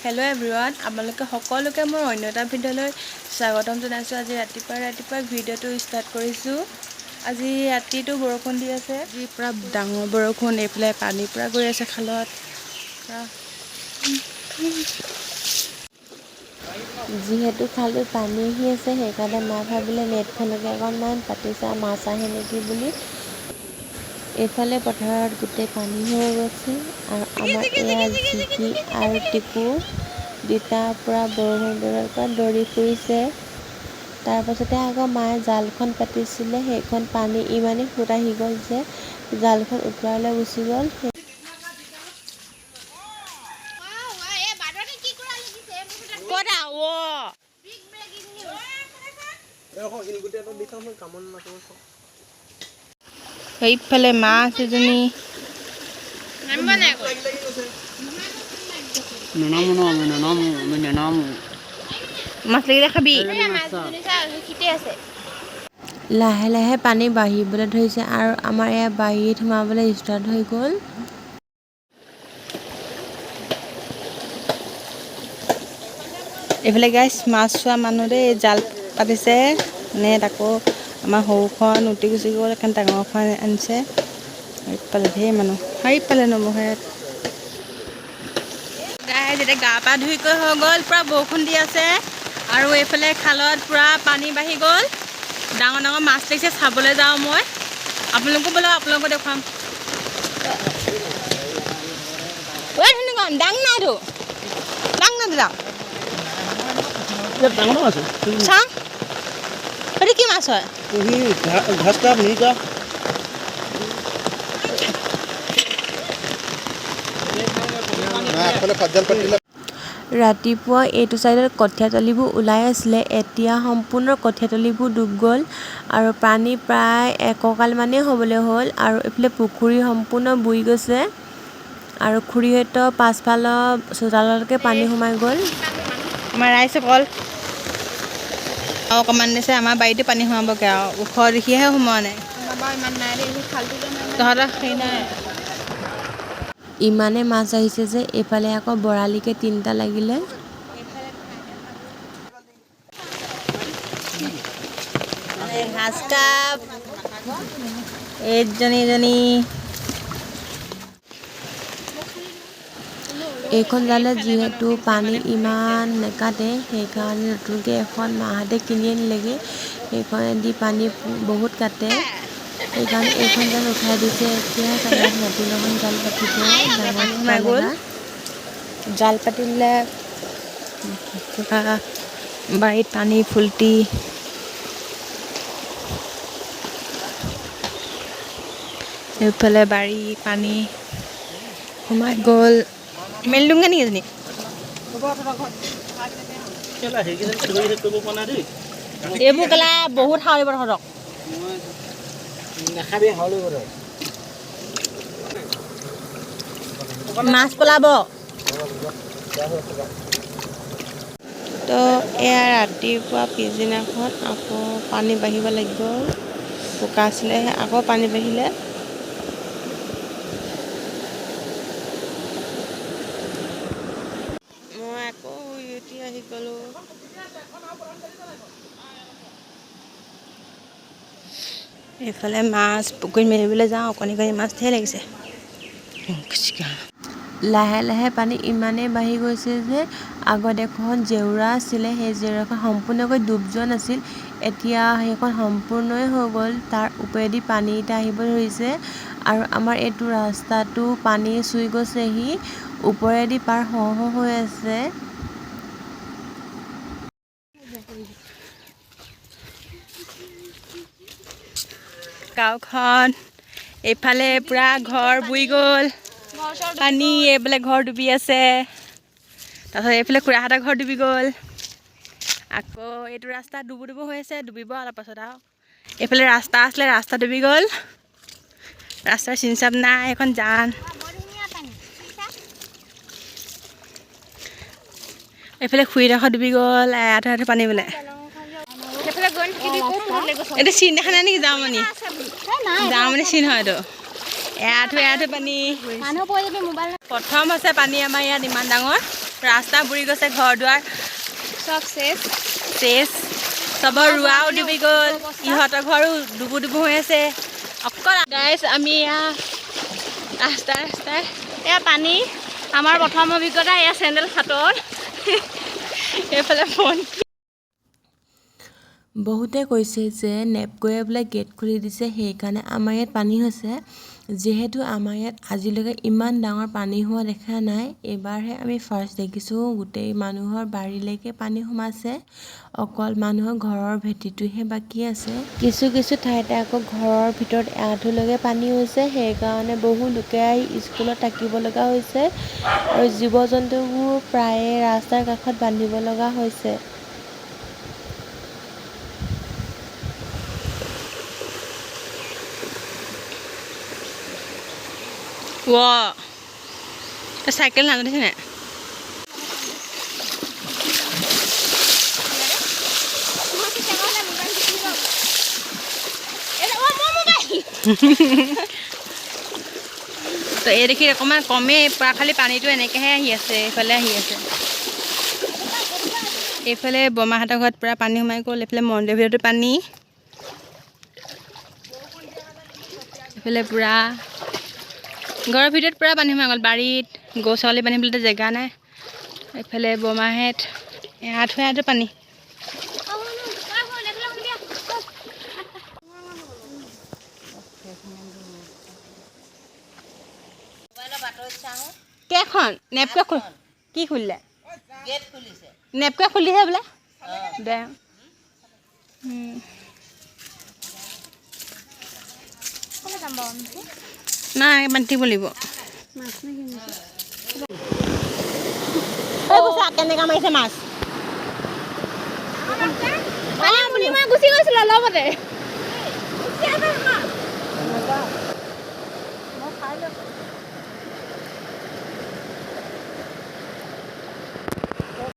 Hello' everyone, আপোনালোকে সকলোকে মোৰ অন্য এটা ভিডিঅ'লৈ স্বাগতম জনাইছোঁ। আজি ৰাতিপুৱা ভিডিঅ'টো ষ্টাৰ্ট কৰিছোঁ। আজি ৰাতিটো বৰষুণ দি আছে, আজি পূৰা ডাঙৰ বৰষুণ। এইফালে পানী পূৰা গৈ আছে খালত। যিহেতু খালটোত পানী আহি আছে, সেইকাৰণে মা ভাবিলে নেটখনকে অকণমান পাতিছে, মাছ আহে নেকি বুলি। এইফালে পথাৰত গোটেই পানী হৈ গৈছে আৰু আমাৰ এয়া জিকি আৰু টিকু দুটা পূৰা বৰষুণৰ পৰা দৌৰি ফুৰিছে। তাৰপাছতে আকৌ মায়ে জালখন পাতিছিলে, সেইখন পানী ইমানেই সোঁত আহি গ'ল যে জালখন উটুৱাই লৈ গুচি গ'ল। সেইফালে মাছ এজনী মাছ লাগিলে খাবি। লাহে লাহে পানী বাঢ়িবলৈ ধৰিছে আৰু আমাৰ এয়া বাৰীত সোমাবলৈ ষ্টাৰ্ট হৈ গ'ল। এইফালে গাইছ মাছ চোৱা মানুহ দেই, জাল পাতিছে নেট। আকৌ আমাৰ সৰুখন উটি গুচি গ'ল, এখন ডাঙৰখন আনিছে। সেইফালে ধেৰ মানুহ, সেইফালে নবহে গাই যেতিয়া গা পা ধুই হৈ গ'ল। পূৰা বৰষুণ দি আছে আৰু এইফালে খালত পূৰা পানী বাঢ়ি গ'ল। ডাঙৰ ডাঙৰ মাছ লাগিছে, চাবলৈ যাওঁ মই। আপোনালোকো বোলো, আপোনালোকো দেখুৱাম। ডাং নাইতো, ডাং নাই দাদা। চাওঁ সেইটো কি মাছ হয়? ৰাতিপুৱা এইটো চাইডত কঠীয়াতলিবোৰ ওলাই আছিলে, এতিয়া সম্পূৰ্ণ কঠীয়াতলিবোৰ ডুব গ'ল আৰু পানী প্ৰায় একঁকালমানেই হ'বলৈ হ'ল। আৰু এইফালে পুখুৰী সম্পূৰ্ণ বুৰি গৈছে আৰু খুৰীহঁতৰ পাছফালৰ চোতাললৈকে পানী সোমাই গ'ল। আমাৰ ৰাইজ অকল আৰু অকণমান দিছে, আমাৰ বাৰীতে পানী সোমাবগৈ আৰু ওখ দেখিহে সোমোৱা নাই। তহঁতৰ সেই নাই। ইমানে মাছ আহিছে যে এইফালে আকৌ বৰালিকে 3টা লাগিলে। ঘাচকাপ এজনী এইখন জালে যিহেতু পানী ইমান নেকাটে, সেইকাৰণে নতুনকৈ এখন মাহঁতে কিনি আনিলেগৈ। সেইখনেদি পানী বহুত কাটে, সেইকাৰণে এইখন জাল উঠাই দিছে। এতিয়া ইয়াত নতুন এখন জাল পাতিব, ডাঙৰ সোমাই গ'ল। জাল পাতিলে বাৰীত পানী ফুলটি। এইফালে বাৰী পানী সোমাই গ'ল। মেলি দিওঁগৈ নেকি এজনী? এইবোৰ কেলা বহুত সাৱলিব তহঁতক। মাছ পলাব। তো এয়া ৰাতিপুৱা পিছদিনাখন আকৌ পানী বাঢ়িব লাগিব। বোকা আছিলেহে, আকৌ পানী বাঢ়িলে। মই আকৌ উঠি আহি গ'লোঁ। এইফালে মাছ পুখুৰীত মেলিবলৈ যাওঁ, কণী মাছ ধেৰ লাগিছে। লাহে লাহে পানী ইমানেই বাঢ়ি গৈছে যে আগত এখন জেওৰা আছিলে, সেই জেওৰাখন সম্পূৰ্ণকৈ ডুব যোৱা নাছিল, এতিয়া সেইখন সম্পূৰ্ণই হৈ গ'ল। তাৰ ওপৰেদি পানী এটা আহিব ধৰিছে আৰু আমাৰ এইটো ৰাস্তাটো পানী চুই গৈছেহি, ওপৰেদি পাৰ হওঁ হৈ আছে। গাঁওখন এইফালে পূৰা ঘৰ বুৰি গ'ল, পানী এইফালে ঘৰ ডুবি আছে। তাৰপিছত এইফালে খুৰাহঁতৰ ঘৰ ডুবি গ'ল। আকৌ এইটো ৰাস্তা ডুবু হৈ আছে, ডুবিব অলপ পাছত আৰু। এইফালে ৰাস্তা আছিলে, ৰাস্তা ডুবি গ'ল। ৰাস্তাৰ চিন চাপ নাই, এখন জান। এইফালে খুৰীডোখৰ ডুবি গ'ল, এআঁঠু পানী বোলে। এইটো চিন দেখা নাই নেকি? যাওঁমনি চিন হয় এইটো। এআঁঠু পানী। প্ৰথম হৈছে পানী আমাৰ ইয়াত ইমান ডাঙৰ। ৰাস্তা বুৰি গৈছে, ঘৰ দুৱাৰ চব শেষ। চেচ, চবৰ ৰোৱাও ডুবি গ'ল, ইহঁতৰ ঘৰো ডুবু ডুবু হৈ আছে। অকল গাইজ আমি ৰাস্তাই এয়া পানী, আমাৰ প্ৰথম অভিজ্ঞতা এয়া চেণ্ডেল খাটত। এইফালে ফোন। বহুতে কৈছে যে নেপকোৱে বোলে গেট খুলি দিছে, সেইকাৰণে আমাৰ ইয়াত পানী হৈছে। যিহেতু আমাৰ ইয়াত আজিলৈকে ইমান ডাঙৰ পানী হোৱা দেখা নাই, এইবাৰহে আমি ফাৰ্ষ্ট দেখিছোঁ। গোটেই মানুহৰ বাৰীলৈকে পানী সোমাইছে, অকল মানুহৰ ঘৰৰ ভেটিটোহে বাকী আছে। কিছু কিছু ঠাইতে আকৌ ঘৰৰ ভিতৰত এআঁঠুলৈকে পানী হৈছে, সেইকাৰণে বহু লোকে আহি স্কুলত থাকিব লগা হৈছে আৰু জীৱ জন্তুবোৰ প্ৰায়ে ৰাস্তাৰ কাষত বান্ধিব লগা হৈছে। তই চাইকেল নাজানিছ নে? তো এই দেখি অকণমান কমেই, পৰা খালি পানীটো এনেকৈহে আহি আছে, এইফালে আহি আছে। এইফালে বৰমাহঁতৰ ঘৰত পূৰা পানী সোমাই গ'ল, এইফালে মন্দিৰৰ ভিতৰতো পানী, এইফালে পূৰা ঘৰৰ ভিতৰত পূৰা পানী সোমাই গ'ল। বাৰীত গৰু ছাগলী বান্ধিবলৈ জেগা নাই। এইফালে বৰমাহঁত এআঁঠু পানী। কেইখন নেপকে কি খুলিলে? নেপকে খুলিছে বোলে। দে নাই বান্ধিব লাগিব। কেনেকা মাৰিছে মাছ? গুচি গৈছিলো লগতে।